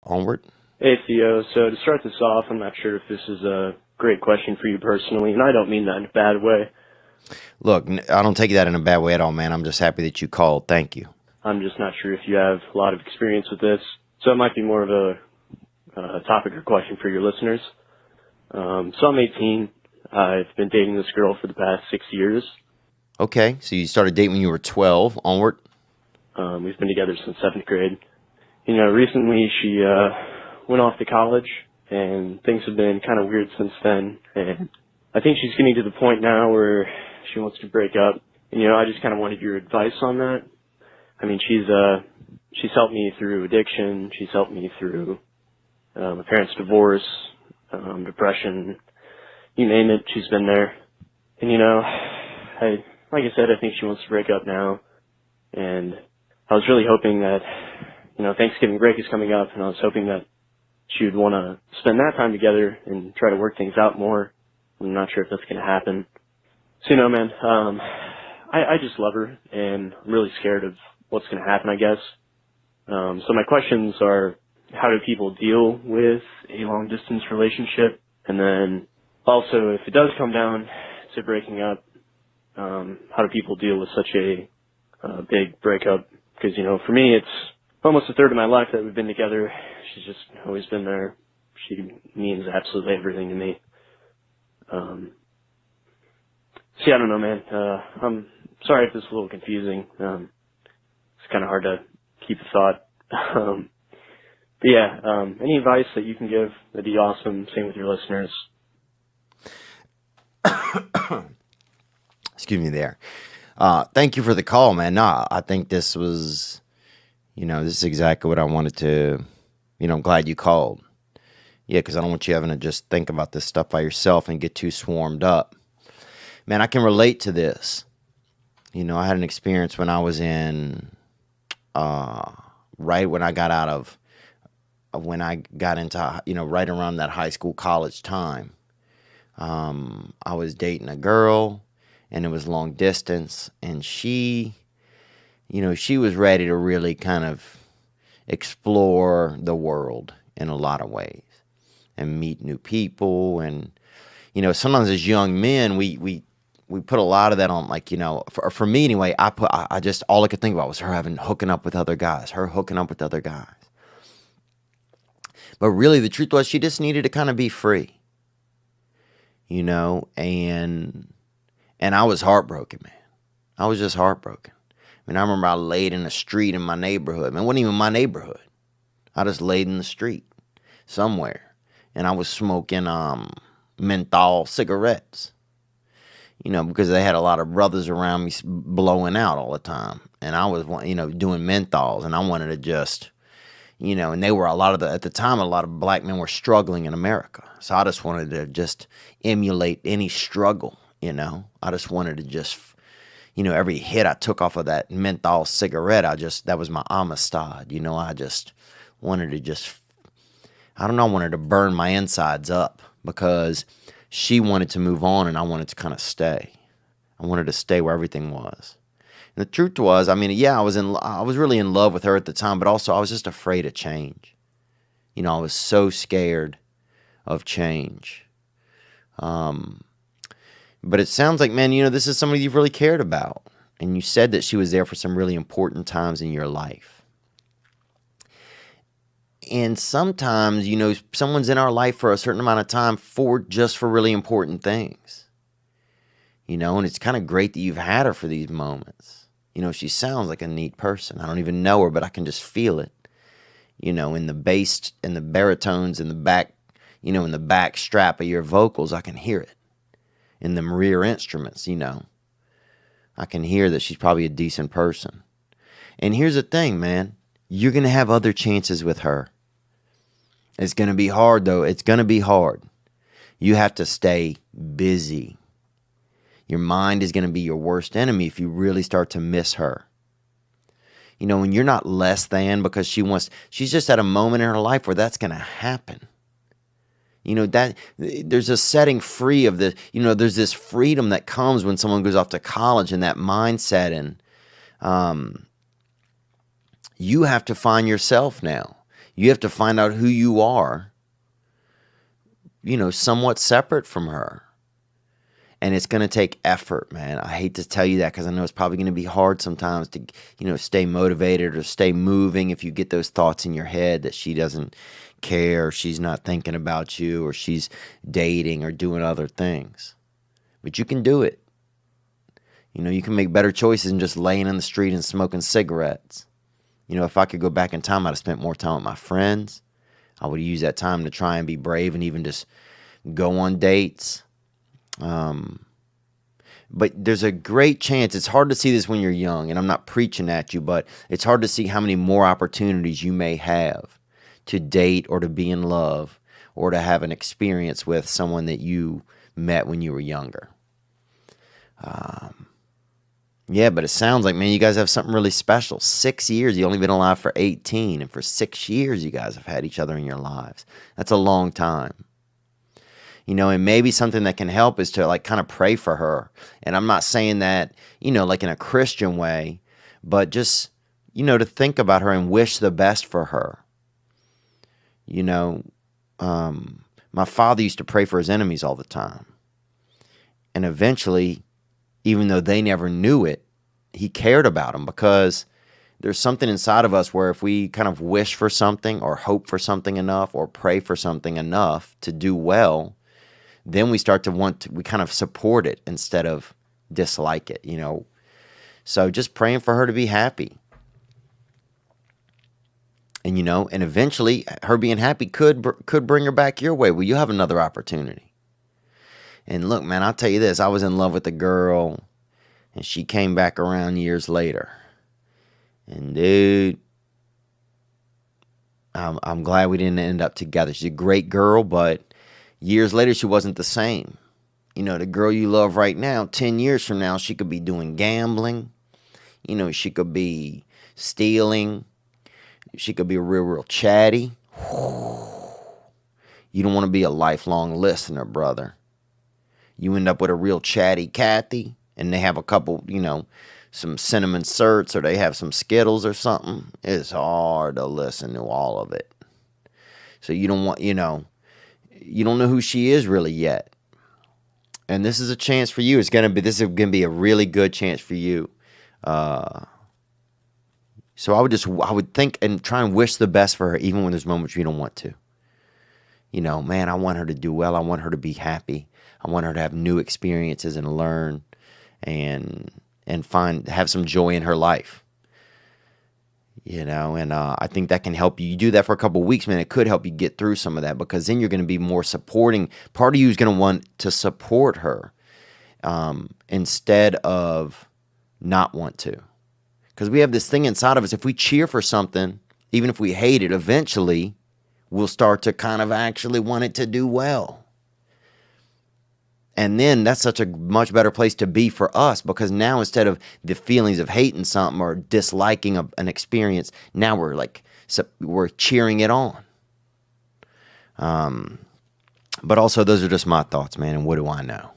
Onward. Hey, Theo. So to start this off, I'm not sure if this is a great question for you personally, and I don't mean that in a bad way. Look, I don't take that in a bad way at all, man. I'm just happy that you called. Thank you. I'm just not sure if you have a lot of experience with this, so it might be more of a topic or question for your listeners. So I'm 18. I've been dating this girl for the past 6 years. Okay, so you started dating when you were 12. Onward. We've been together since 7th grade. You know, recently she went off to college, and things have been kind of weird since then. And I think she's getting to the point now where she wants to break up. And, you know, I just kind of wanted your advice on that. I mean, she's helped me through addiction. She's helped me through my parents' divorce, depression, you name it. She's been there. And, you know, like I said, I think she wants to break up now. And I was really hoping that, you know, Thanksgiving break is coming up, and I was hoping that she would want to spend that time together and try to work things out more. I'm not sure if that's going to happen. So, you know, man, I just love her, and I'm really scared of what's going to happen, I guess. So my questions are, how do people deal with a long-distance relationship? And then also, if it does come down to breaking up, how do people deal with such a big breakup? Because, you know, for me, it's almost a third of my life that we've been together. She's just always been there. She means absolutely everything to me. See, I don't know, man. I'm sorry if this is a little confusing. It's kind of hard to keep a thought. But yeah, any advice that you can give, that'd be awesome. Same with your listeners. Excuse me there. Thank you for the call, man. No, I think this was, this is exactly what I wanted to, I'm glad you called. Yeah, because I don't want you having to just think about this stuff by yourself and get too swarmed up. Man, I can relate to this. I had an experience when I was in, right when I got out of, when I got into, right around that high school, college time. I was dating a girl, and it was long distance, and she was ready to really kind of explore the world in a lot of ways and meet new people. And, sometimes as young men, we put a lot of that on, like, for me anyway, I just, all I could think about was her hooking up with other guys. But really the truth was she just needed to kind of be free, and I was heartbroken, man. I was just heartbroken. I mean, I remember I laid in the street in my neighborhood. Man, it wasn't even my neighborhood. I just laid in the street somewhere, and I was smoking menthol cigarettes, because they had a lot of brothers around me blowing out all the time, and I was, doing menthols, and I wanted to just, and they were at the time, a lot of black men were struggling in America, so I just wanted to just emulate any struggle, I just wanted to just, every hit I took off of that menthol cigarette, that was my Amistad, I just wanted to I wanted to burn my insides up, because she wanted to move on and I wanted to kind of stay. I wanted to stay where everything was. And the truth was, I was really in love with her at the time, but also I was just afraid of change. I was so scared of change. But it sounds like, man, this is somebody you've really cared about. And you said that she was there for some really important times in your life. And sometimes, someone's in our life for a certain amount of time for really important things. And it's kind of great that you've had her for these moments. She sounds like a neat person. I don't even know her, but I can just feel it. In the bass and the baritones in the back, in the back strap of your vocals, I can hear it. In the rear instruments, I can hear that she's probably a decent person. And here's the thing, man. You're going to have other chances with her. It's going to be hard, though. It's going to be hard. You have to stay busy. Your mind is going to be your worst enemy if you really start to miss her. When you're not less than because she's just at a moment in her life where that's going to happen. That there's a setting free of the, there's this freedom that comes when someone goes off to college, and that mindset, and you have to find yourself now. You have to find out who you are, somewhat separate from her. And it's going to take effort, man. I hate to tell you that because I know it's probably going to be hard sometimes to, stay motivated or stay moving if you get those thoughts in your head that she doesn't care, or she's not thinking about you, or she's dating or doing other things. But you can do it. You can make better choices than just laying in the street and smoking cigarettes. If I could go back in time, I'd have spent more time with my friends. I would use that time to try and be brave and even just go on dates. But there's a great chance, it's hard to see this when you're young, and I'm not preaching at you, but it's hard to see how many more opportunities you may have to date or to be in love or to have an experience with someone that you met when you were younger. Yeah, but it sounds like, man, you guys have something really special. 6 years, you only been alive for 18, and for 6 years you guys have had each other in your lives. That's a long time. And maybe something that can help is to kind of pray for her. And I'm not saying that, like in a Christian way, but just, to think about her and wish the best for her. My father used to pray for his enemies all the time. And eventually, even though they never knew it, he cared about them, because there's something inside of us where if we kind of wish for something or hope for something enough or pray for something enough to do well, then we start to we kind of support it instead of dislike it, So just praying for her to be happy. And, and eventually her being happy could bring her back your way. Well, you have another opportunity. And look, man, I'll tell you this. I was in love with a girl, and she came back around years later. And dude, I'm glad we didn't end up together. She's a great girl, but years later, she wasn't the same. The girl you love right now, 10 years from now, she could be doing gambling. She could be stealing. She could be real chatty. You don't want to be a lifelong listener, brother. You end up with a real chatty Kathy, and they have a couple, some cinnamon certs, or they have some Skittles or something. It's hard to listen to all of it. So you don't want, you don't know who she is really yet. And this is a chance for you. This is going to be a really good chance for you. So I would think and try and wish the best for her, even when there's moments you don't want to. Man, I want her to do well. I want her to be happy. I want her to have new experiences and learn and have some joy in her life. And I think that can help you. You do that for a couple of weeks, man, it could help you get through some of that, because then you're going to be more supporting. Part of you is going to want to support her instead of not want to. Because we have this thing inside of us. If we cheer for something, even if we hate it, eventually we'll start to kind of actually want it to do well. And then that's such a much better place to be for us, because now instead of the feelings of hating something or disliking an experience, now we're cheering it on. But also, those are just my thoughts, man, and what do I know?